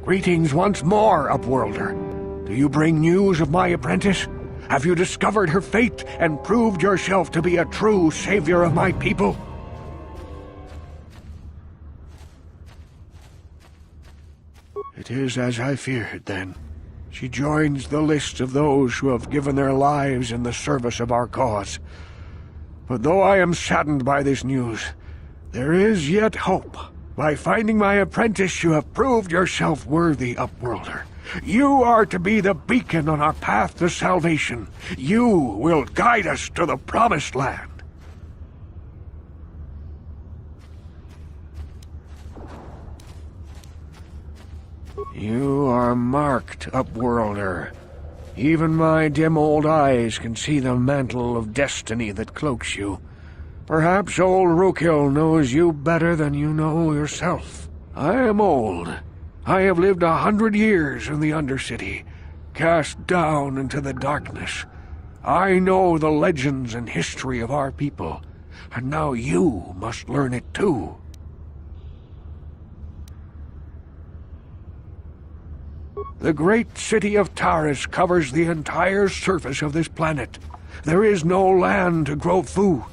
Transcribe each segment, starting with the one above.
Greetings once more, Upworlder. Do you bring news of my apprentice? Have you discovered her fate and proved yourself to be a true savior of my people? It is as I feared, then. She joins the list of those who have given their lives in the service of our cause. But though I am saddened by this news, there is yet hope. By finding my apprentice, you have proved yourself worthy, Upworlder. You are to be the beacon on our path to salvation. You will guide us to the Promised Land. You are marked, Upworlder. Even my dim old eyes can see the mantle of destiny that cloaks you. Perhaps old Rookhill knows you better than you know yourself. I am old. I have lived 100 years in the Undercity, cast down into the darkness. I know the legends and history of our people, and now you must learn it too. The great city of Taris covers the entire surface of this planet. There is no land to grow food.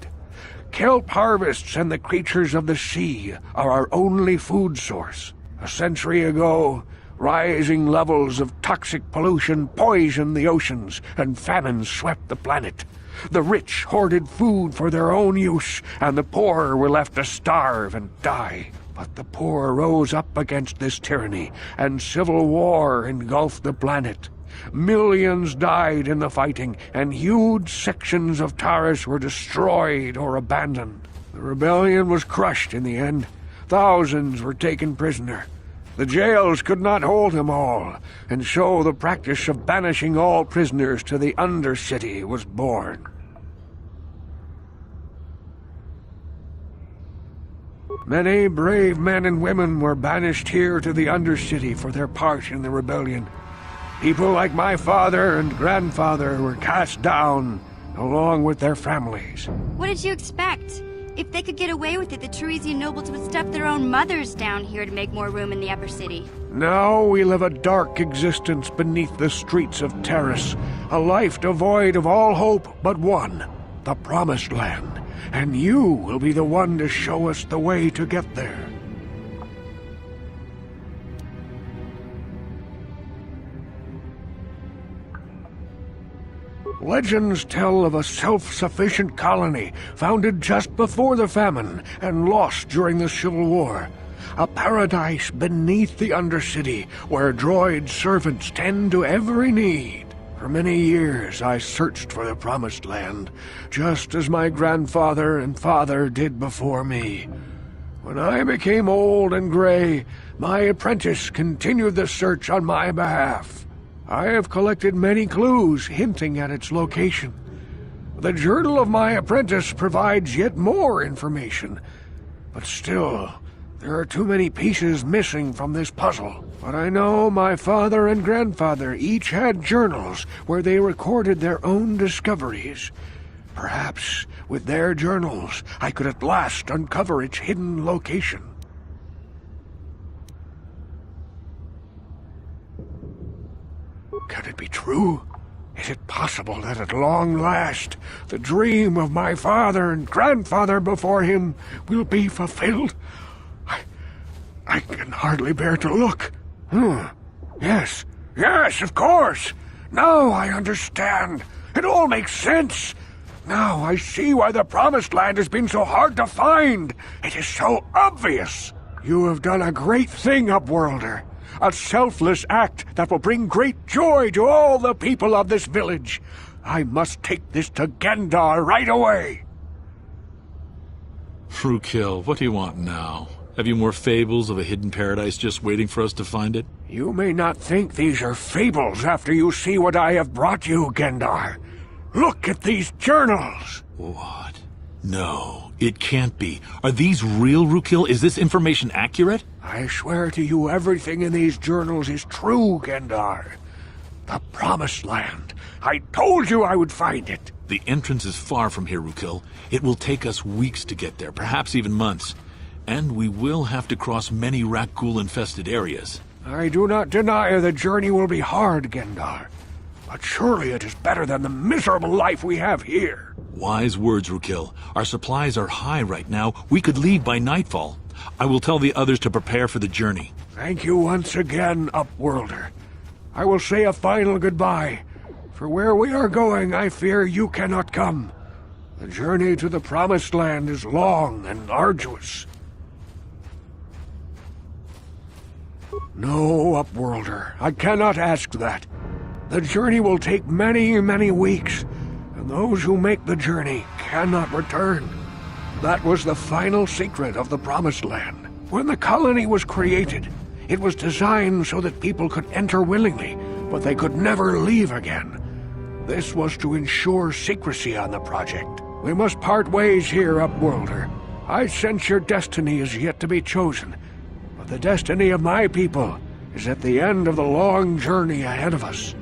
Kelp harvests and the creatures of the sea are our only food source. A century ago, rising levels of toxic pollution poisoned the oceans, and famine swept the planet. The rich hoarded food for their own use, and the poor were left to starve and die. But the poor rose up against this tyranny, and civil war engulfed the planet. Millions died in the fighting, and huge sections of Taris were destroyed or abandoned. The rebellion was crushed in the end. Thousands were taken prisoner. The jails could not hold them all, and so the practice of banishing all prisoners to the Undercity was born. Many brave men and women were banished here to the Undercity for their part in the rebellion. People like my father and grandfather were cast down, along with their families. What did you expect? If they could get away with it, the Teresian nobles would stuff their own mothers down here to make more room in the upper city. Now we live a dark existence beneath the streets of Taris, a life devoid of all hope but one, the Promised Land. And you will be the one to show us the way to get there. Legends tell of a self-sufficient colony founded just before the famine and lost during the Civil War. A paradise beneath the Undercity where droid servants tend to every need. For many years I searched for the Promised Land, just as my grandfather and father did before me. When I became old and gray, my apprentice continued the search on my behalf. I have collected many clues hinting at its location. The journal of my apprentice provides yet more information, but still, there are too many pieces missing from this puzzle. But I know my father and grandfather each had journals where they recorded their own discoveries. Perhaps, with their journals, I could at last uncover its hidden location. Can it be true? Is it possible that at long last, the dream of my father and grandfather before him will be fulfilled? I can hardly bear to look. Yes, of course. Now I understand. It all makes sense. Now I see why the Promised Land has been so hard to find. It is so obvious. You have done a great thing, Upworlder. A selfless act that will bring great joy to all the people of this village. I must take this to Gendar right away. Rookhill, what do you want now? Have you more fables of a hidden paradise just waiting for us to find it? You may not think these are fables after you see what I have brought you, Gendar. Look at these journals! What? No, it can't be. Are these real, Rookhill? Is this information accurate? I swear to you everything in these journals is true, Gendar. The Promised Land. I told you I would find it. The entrance is far from here, Rookhill. It will take us weeks to get there, perhaps even months. And we will have to cross many Rakghoul-infested areas. I do not deny the journey will be hard, Gendar. But surely it is better than the miserable life we have here. Wise words, Rukil. Our supplies are high right now. We could leave by nightfall. I will tell the others to prepare for the journey. Thank you once again, Upworlder. I will say a final goodbye. For where we are going, I fear you cannot come. The journey to the Promised Land is long and arduous. No, Upworlder, I cannot ask that. The journey will take many, many weeks, and those who make the journey cannot return. That was the final secret of the Promised Land. When the colony was created, it was designed so that people could enter willingly, but they could never leave again. This was to ensure secrecy on the project. We must part ways here, Upworlder. I sense your destiny is yet to be chosen, but the destiny of my people is at the end of the long journey ahead of us.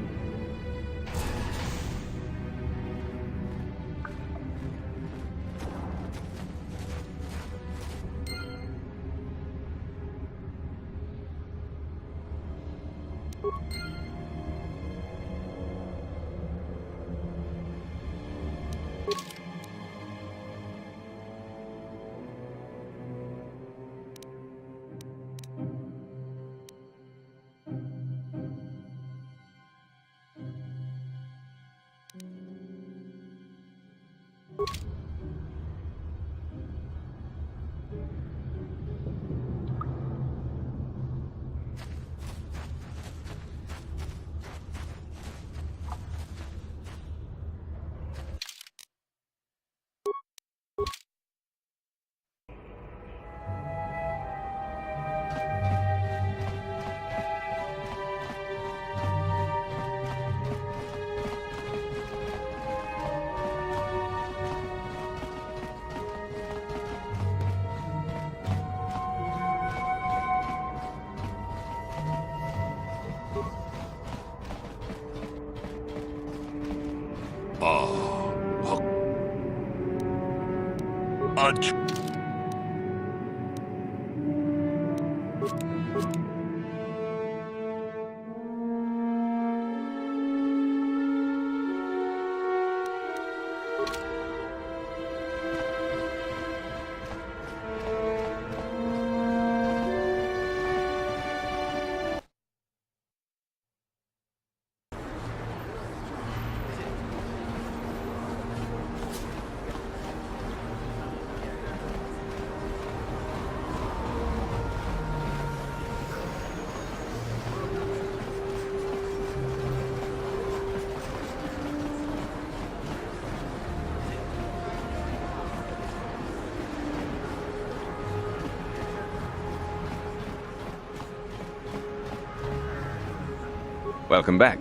Welcome back.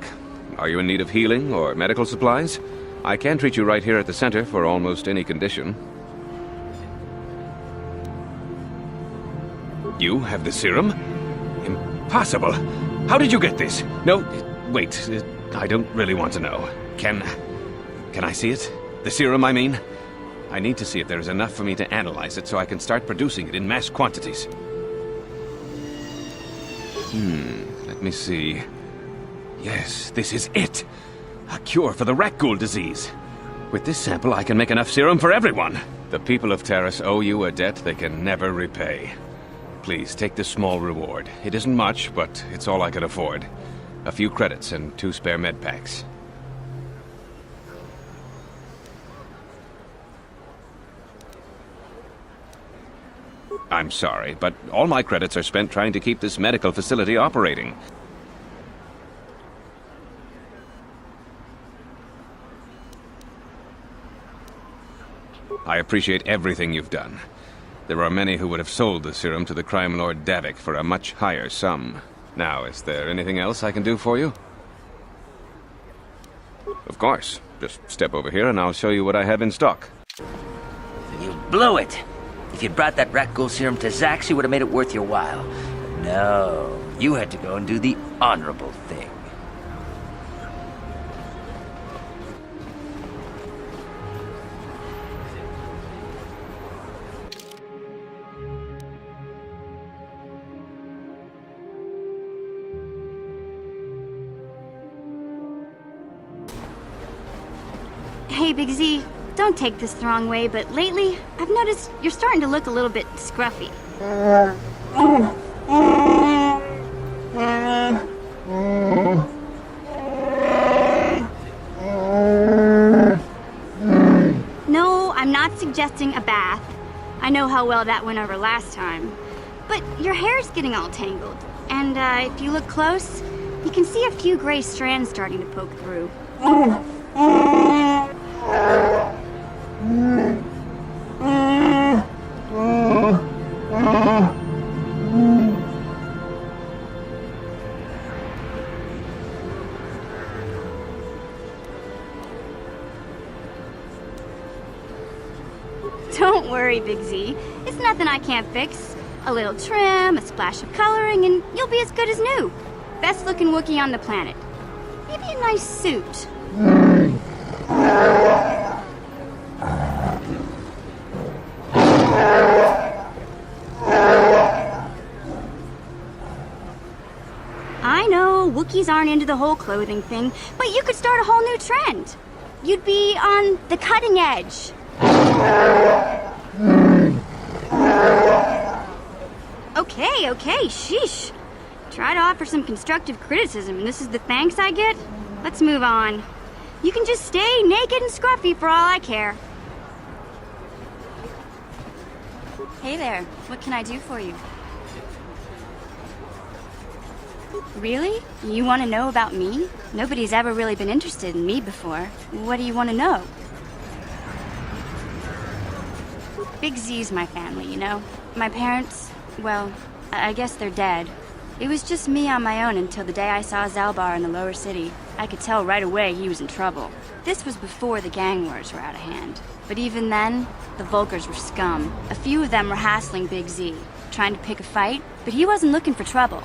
Are you in need of healing or medical supplies? I can treat you right here at the center for almost any condition. You have the serum? Impossible! How did you get this? No, wait, I don't really want to know. Can I see it? The serum, I mean? I need to see if there is enough for me to analyze it so I can start producing it in mass quantities. Let me see. Yes, this is it! A cure for the rat ghoul disease. With this sample, I can make enough serum for everyone. The people of Terrace owe you a debt they can never repay. Please, take this small reward. It isn't much, but it's all I can afford. A few credits and 2 spare med packs. I'm sorry, but all my credits are spent trying to keep this medical facility operating. I appreciate everything you've done. There are many who would have sold the serum to the crime lord Davik for a much higher sum. Now, is there anything else I can do for you? Of course. Just step over here and I'll show you what I have in stock. You blew it! If you'd brought that rat ghoul serum to Zax, you would have made it worth your while. But no, you had to go and do the honorable thing. Hey, Big Z, don't take this the wrong way, but lately, I've noticed you're starting to look a little bit scruffy. No, I'm not suggesting a bath. I know how well that went over last time. But your hair's getting all tangled. And if you look close, you can see a few gray strands starting to poke through. Don't worry, Big Z. It's nothing I can't fix. A little trim, a splash of coloring, and you'll be as good as new. Best looking Wookiee on the planet. Maybe a nice suit. I know, Wookiees aren't into the whole clothing thing, but you could start a whole new trend. You'd be on the cutting edge. Okay, sheesh. Try to offer some constructive criticism, and this is the thanks I get? Let's move on. You can just stay naked and scruffy for all I care. Hey there, what can I do for you? Really? You want to know about me? Nobody's ever really been interested in me before. What do you want to know? Big Z's my family, you know? My parents, well, I guess they're dead. It was just me on my own until the day I saw Zalbar in the lower city. I could tell right away he was in trouble. This was before the gang wars were out of hand. But even then, the Vulkars were scum. A few of them were hassling Big Z, trying to pick a fight, but he wasn't looking for trouble.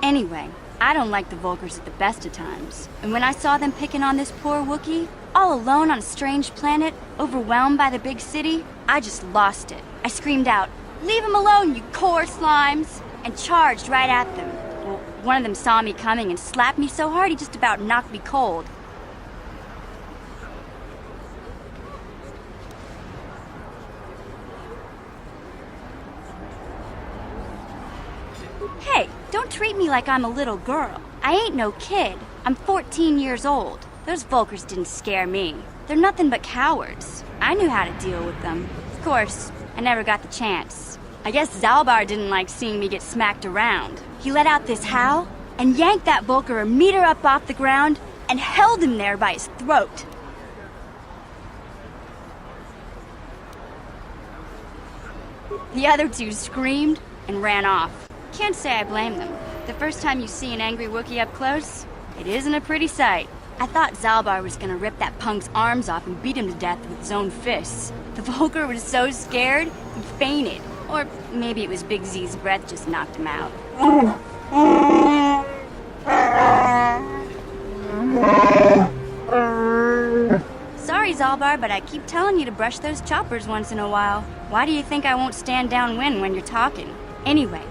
Anyway, I don't like the Vulkars at the best of times. And when I saw them picking on this poor Wookiee, all alone on a strange planet, overwhelmed by the big city, I just lost it. I screamed out, "Leave him alone, you core slimes!" and charged right at them. Well, one of them saw me coming and slapped me so hard he just about knocked me cold. Hey, don't treat me like I'm a little girl. I ain't no kid. I'm 14 years old. Those Vulkars didn't scare me. They're nothing but cowards. I knew how to deal with them. Of course, I never got the chance. I guess Zalbar didn't like seeing me get smacked around. He let out this howl and yanked that Vulkar a meter up off the ground and held him there by his throat. The other two screamed and ran off. Can't say I blame them. The first time you see an angry Wookiee up close, it isn't a pretty sight. I thought Zalbar was gonna rip that punk's arms off and beat him to death with his own fists. The Vulkar was so scared, he fainted. Or maybe it was Big Z's breath just knocked him out. Sorry, Zalbar, but I keep telling you to brush those choppers once in a while. Why do you think I won't stand downwind when you're talking? Anyway,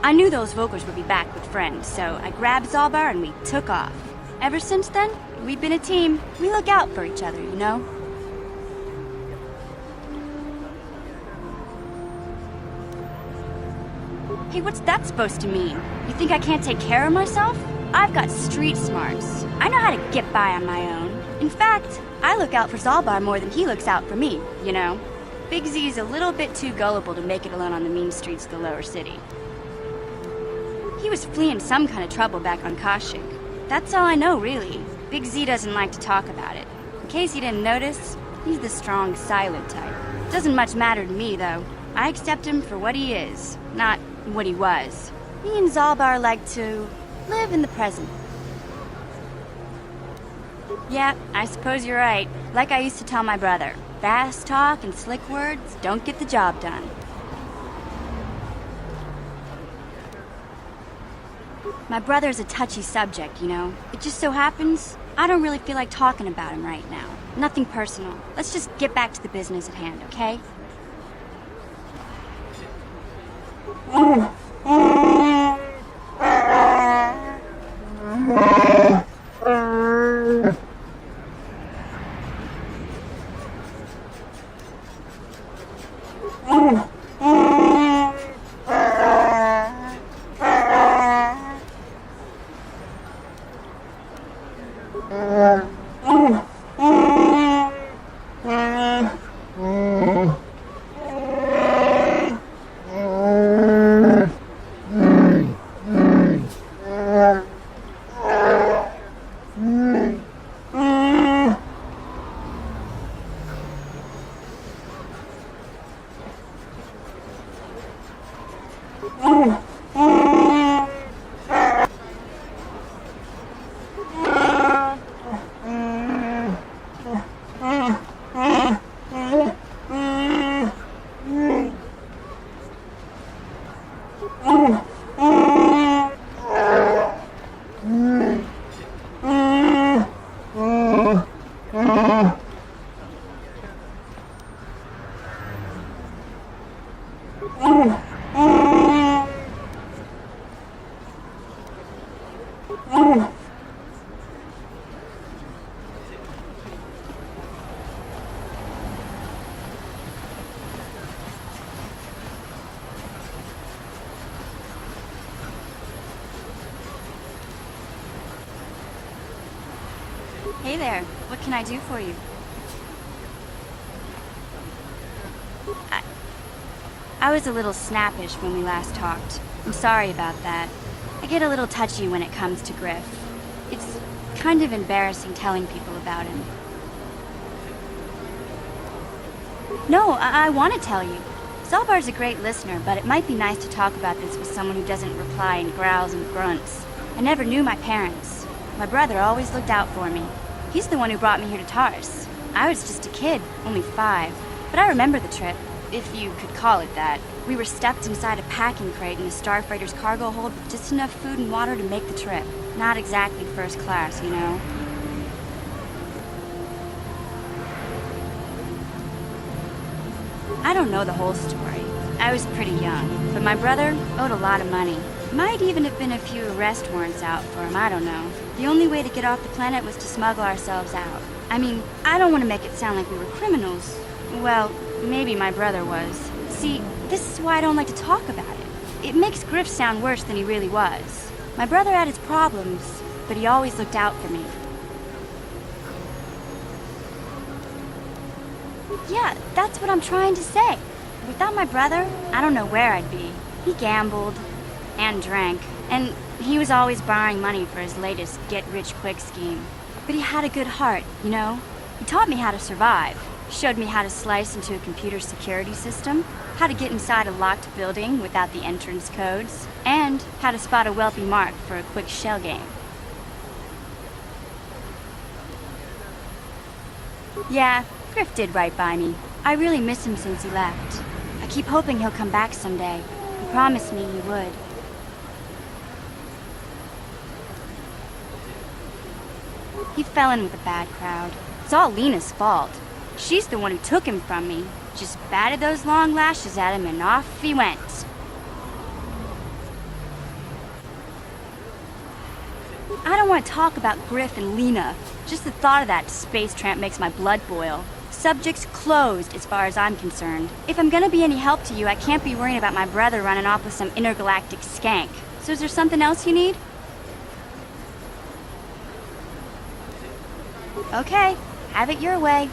I knew those Vulkars would be back with friends, so I grabbed Zalbar and we took off. Ever since then, we've been a team. We look out for each other, you know? Hey, what's that supposed to mean? You think I can't take care of myself? I've got street smarts. I know how to get by on my own. In fact, I look out for Zalbar more than he looks out for me, you know? Big Z's a little bit too gullible to make it alone on the mean streets of the lower city. He was fleeing some kind of trouble back on Kashyyyk. That's all I know, really. Big Z doesn't like to talk about it. In case you didn't notice, he's the strong, silent type. Doesn't much matter to me, though. I accept him for what he is, not what he was. Me and Zalbar like to live in the present. Yeah, I suppose you're right. Like I used to tell my brother, fast talk and slick words don't get the job done. My brother's a touchy subject, you know. It just so happens, I don't really feel like talking about him right now. Nothing personal. Let's just get back to the business at hand, okay? Hey there, what can I do for you? I was a little snappish when we last talked. I'm sorry about that. I get a little touchy when it comes to Griff. It's kind of embarrassing telling people about him. No, I want to tell you. Zalbar's a great listener, but it might be nice to talk about this with someone who doesn't reply in growls and grunts. I never knew my parents. My brother always looked out for me. He's the one who brought me here to Tars. I was just a kid, only 5. But I remember the trip, if you could call it that. We were stuffed inside a packing crate in a starfighter's cargo hold with just enough food and water to make the trip. Not exactly first class, you know. I don't know the whole story. I was pretty young, but my brother owed a lot of money. Might even have been a few arrest warrants out for him, I don't know. The only way to get off the planet was to smuggle ourselves out. I mean, I don't want to make it sound like we were criminals. Well, maybe my brother was. See, this is why I don't like to talk about it. It makes Griff sound worse than he really was. My brother had his problems, but he always looked out for me. Yeah, that's what I'm trying to say. Without my brother, I don't know where I'd be. He gambled and drank, and he was always borrowing money for his latest get-rich-quick scheme. But he had a good heart, you know? He taught me how to survive, showed me how to slice into a computer security system, how to get inside a locked building without the entrance codes, and how to spot a wealthy mark for a quick shell game. Yeah, Griff did right by me. I really miss him since he left. I keep hoping he'll come back someday. He promised me he would. He fell in with a bad crowd. It's all Lena's fault. She's the one who took him from me. Just batted those long lashes at him and off he went. I don't want to talk about Griff and Lena. Just the thought of that space tramp makes my blood boil. Subject's closed as far as I'm concerned. If I'm gonna be any help to you, I can't be worrying about my brother running off with some intergalactic skank. So is there something else you need? Okay, have it your way.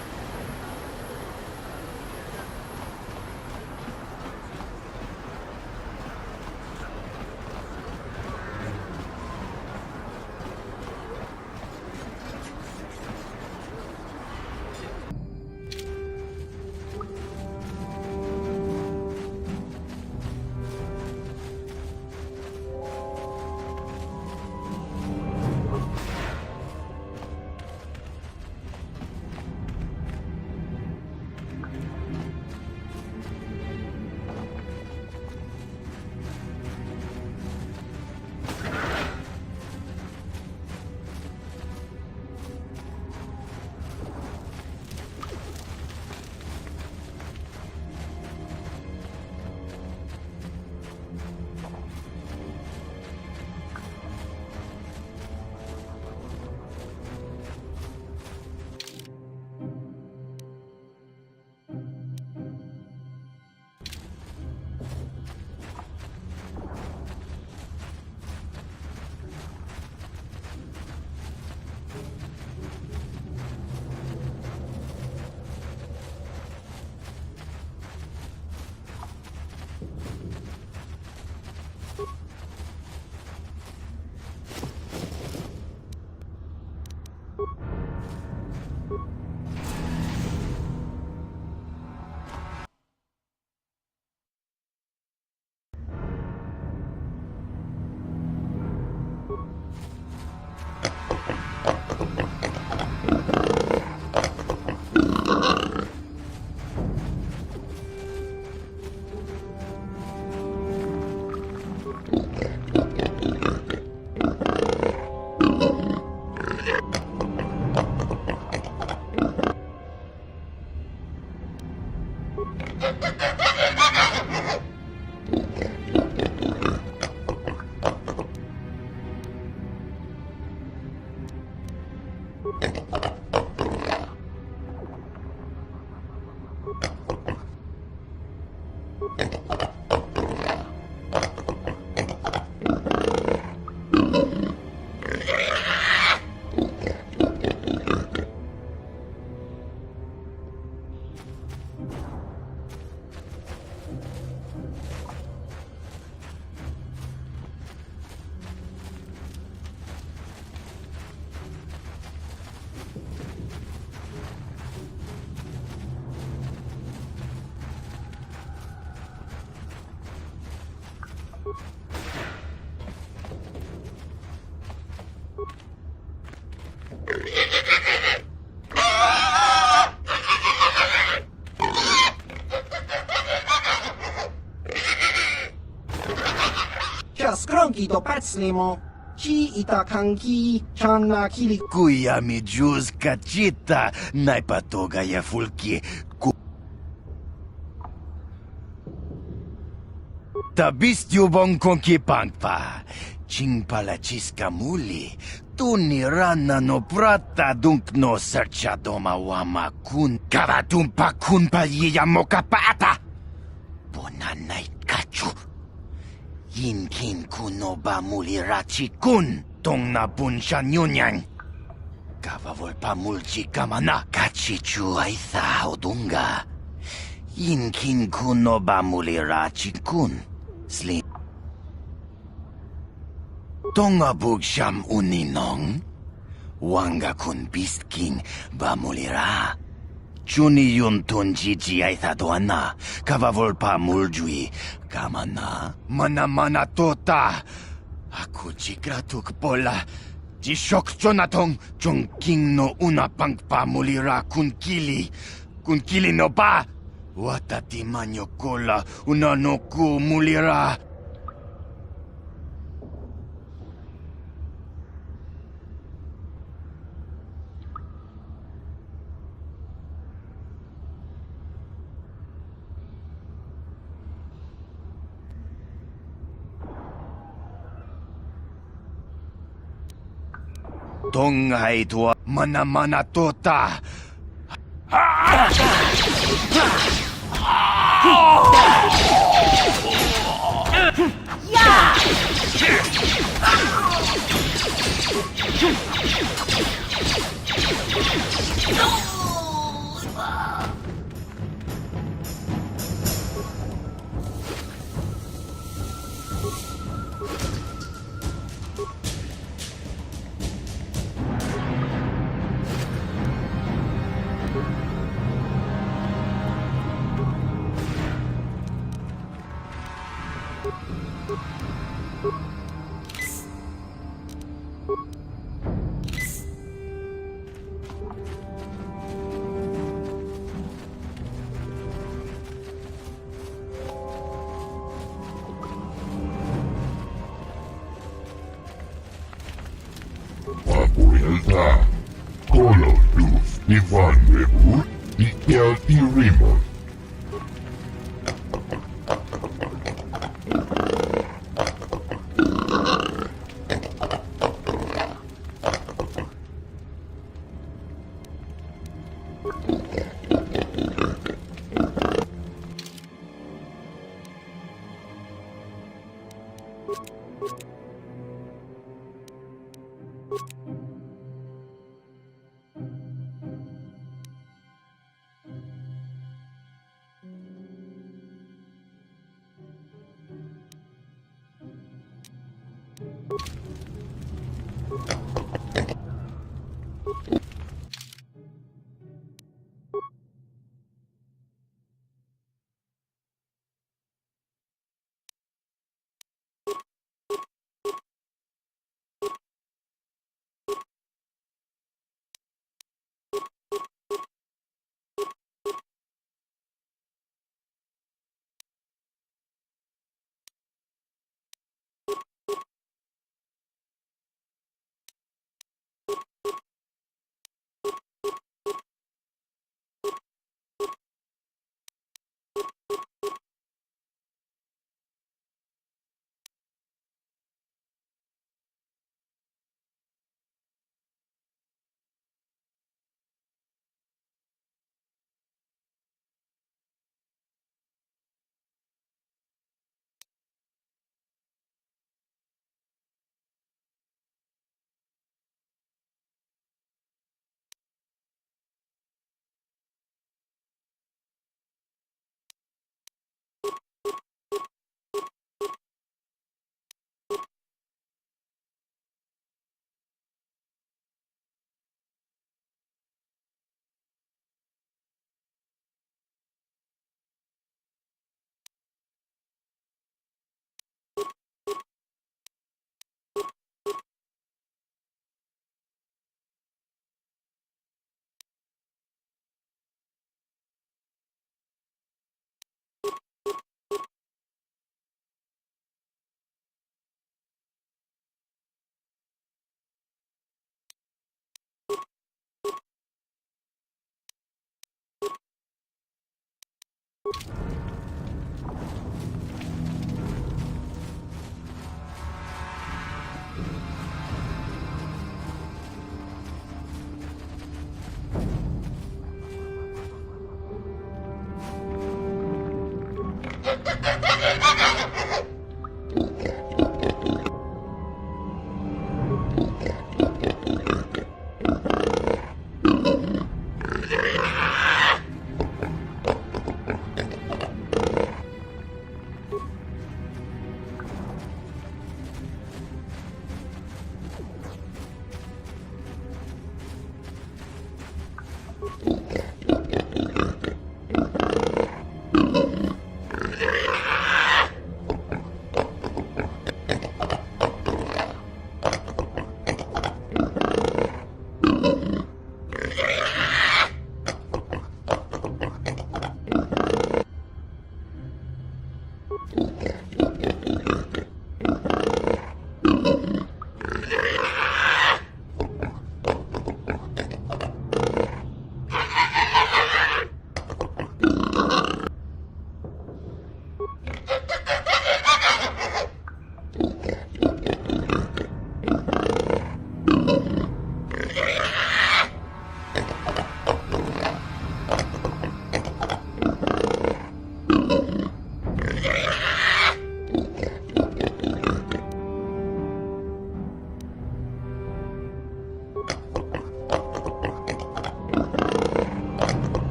Skronki pacnemo. Ci itakanki channa kili. Kuya mi juz kachita naipatoga ya fulki. Tabistyo bong konki pangpa. Ching palachiska muli. Tunirana no prata dunk no serchadoma wama kun. Kavatumpa kun palyiya mokapata. Bonanay kachu. Yinkin kuno ba mulirachi kun. Tong na bunsha nyunyang. Kavavol pa mulchi kamana. Kachichu aitha odunga. Yinkin kuno ba mulirachi kun. Slim. Tonga bugsham uninong. Wanga kun beast king ba mulira. Chuni yun tunjiji aitha doana. Kavavol pa muljui. Kamana. Mana tota. Aku jikratuk pola. Jishok jonatong. Jong king no una pangpa mulira kun kili. Kun kili no ba. Watati manyo kola. Una no ku mulira. Tonghai tua mana tota. Papuelta, Call of Duty Ivan Reboot y Healthy Remote.